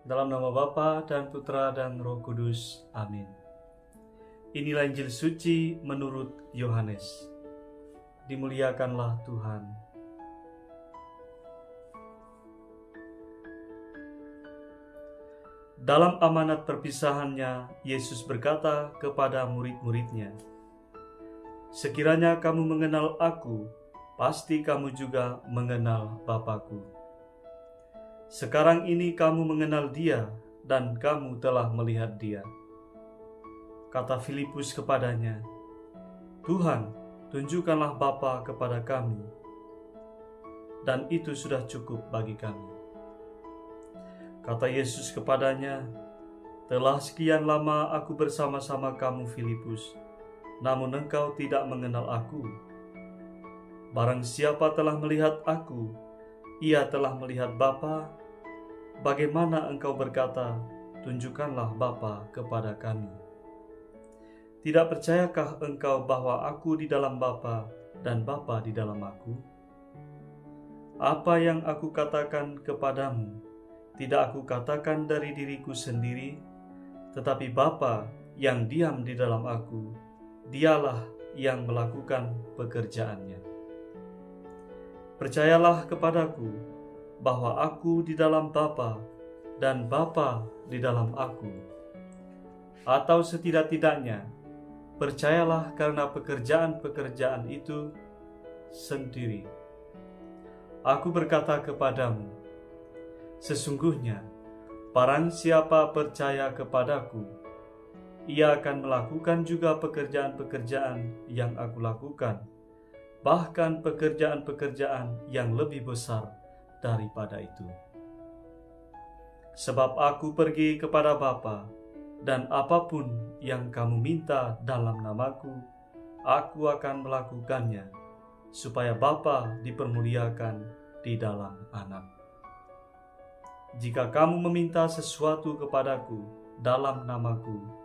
Dalam nama Bapa dan Putra dan Roh Kudus. Amin. Inilah Injil suci menurut Yohanes. Dimuliakanlah Tuhan. Dalam amanat perpisahannya, Yesus berkata kepada murid-muridnya, "Sekiranya kamu mengenal Aku, pasti kamu juga mengenal Bapa-Ku. Sekarang ini kamu mengenal Dia dan kamu telah melihat Dia." Kata Filipus kepadanya, "Tuhan, tunjukkanlah Bapa kepada kami, dan itu sudah cukup bagi kami." Kata Yesus kepadanya, "Telah sekian lama Aku bersama-sama kamu, Filipus, namun engkau tidak mengenal Aku. Barang siapa telah melihat Aku, ia telah melihat Bapa. Bagaimana engkau berkata, 'Tunjukkanlah Bapa kepada kami'? Tidak percayakah engkau bahwa Aku di dalam Bapa dan Bapa di dalam Aku? Apa yang Aku katakan kepadamu, tidak Aku katakan dari diriku sendiri, tetapi Bapa yang diam di dalam Aku, Dialah yang melakukan pekerjaannya. Percayalah kepadaku bahwa Aku di dalam Bapa dan Bapa di dalam Aku. Atau setidak-tidaknya, percayalah karena pekerjaan-pekerjaan itu sendiri. Aku berkata kepadamu, sesungguhnya barang siapa percaya kepadaku, ia akan melakukan juga pekerjaan-pekerjaan yang Aku lakukan, bahkan pekerjaan-pekerjaan yang lebih besar daripada itu. Sebab Aku pergi kepada Bapa, dan apapun yang kamu minta dalam namaku, Aku akan melakukannya, supaya Bapa dipermuliakan di dalam Anak. Jika kamu meminta sesuatu kepadaku dalam namaku,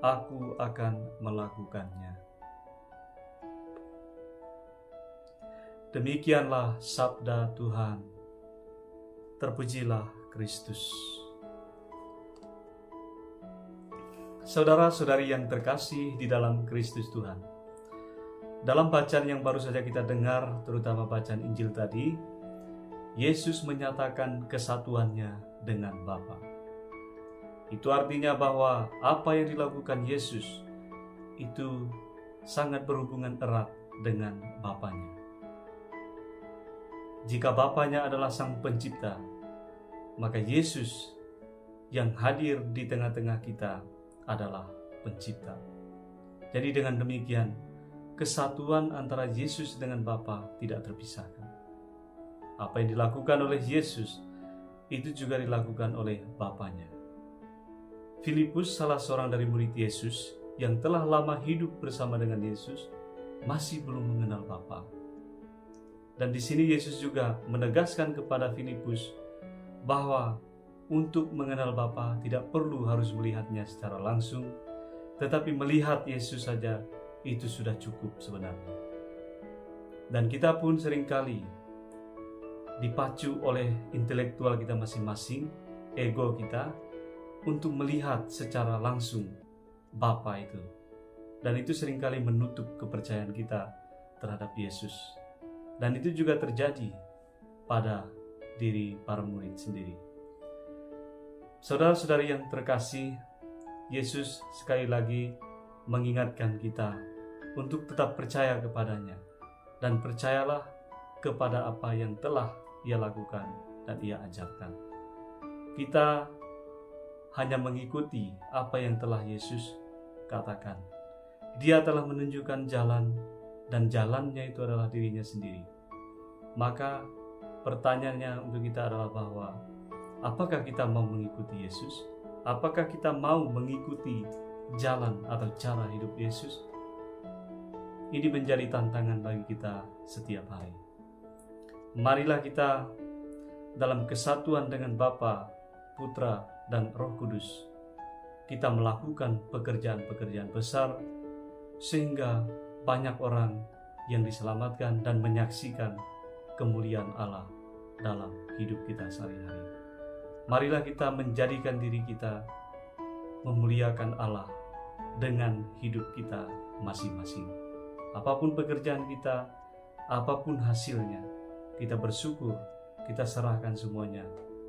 Aku akan melakukannya." Demikianlah sabda Tuhan. Terpujilah Kristus. Saudara-saudari yang terkasih di dalam Kristus Tuhan, dalam bacaan yang baru saja kita dengar, terutama bacaan Injil tadi, Yesus menyatakan kesatuannya dengan Bapa. Itu artinya bahwa apa yang dilakukan Yesus itu sangat berhubungan erat dengan Bapanya. Jika Bapanya adalah Sang Pencipta, maka Yesus yang hadir di tengah-tengah kita adalah Pencipta. Jadi dengan demikian, kesatuan antara Yesus dengan Bapa tidak terpisahkan. Apa yang dilakukan oleh Yesus, itu juga dilakukan oleh Bapanya. Filipus, salah seorang dari murid Yesus yang telah lama hidup bersama dengan Yesus, masih belum mengenal Bapa. Dan di sini Yesus juga menegaskan kepada Filipus bahwa untuk mengenal Bapa tidak perlu harus melihatnya secara langsung, tetapi melihat Yesus saja itu sudah cukup sebenarnya. Dan kita pun seringkali dipacu oleh intelektual kita masing-masing, ego kita, untuk melihat secara langsung Bapa itu. Dan itu seringkali menutup kepercayaan kita terhadap Yesus. Dan itu juga terjadi pada diri para murid sendiri. Saudara-saudari yang terkasih, Yesus sekali lagi mengingatkan kita untuk tetap percaya kepadanya. Dan percayalah kepada apa yang telah Ia lakukan dan Ia ajarkan. Kita hanya mengikuti apa yang telah Yesus katakan. Dia telah menunjukkan jalan, dan jalannya itu adalah dirinya sendiri. Maka pertanyaannya untuk kita adalah bahwa apakah kita mau mengikuti Yesus? Apakah kita mau mengikuti jalan atau cara hidup Yesus? Ini menjadi tantangan bagi kita setiap hari. Marilah kita dalam kesatuan dengan Bapa, Putra, dan Roh Kudus, kita melakukan pekerjaan-pekerjaan besar sehingga banyak orang yang diselamatkan dan menyaksikan kemuliaan Allah dalam hidup kita sehari-hari. Marilah kita menjadikan diri kita memuliakan Allah dengan hidup kita masing-masing. Apapun pekerjaan kita, apapun hasilnya, kita bersyukur, kita serahkan semuanya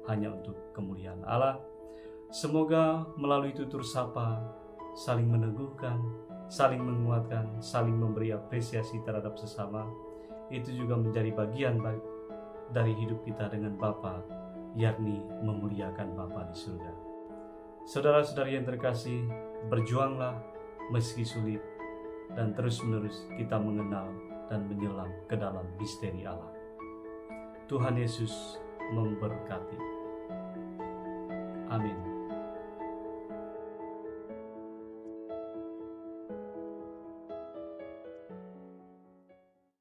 hanya untuk kemuliaan Allah. Semoga melalui tutur sapa, saling meneguhkan, saling menguatkan, saling memberi apresiasi terhadap sesama, itu juga menjadi bagian dari hidup kita dengan Bapa, yakni memuliakan Bapa di surga. Saudara-saudari yang terkasih, berjuanglah meski sulit, dan terus-menerus kita mengenal dan menyelam ke dalam misteri Allah. Tuhan Yesus memberkati. Amin.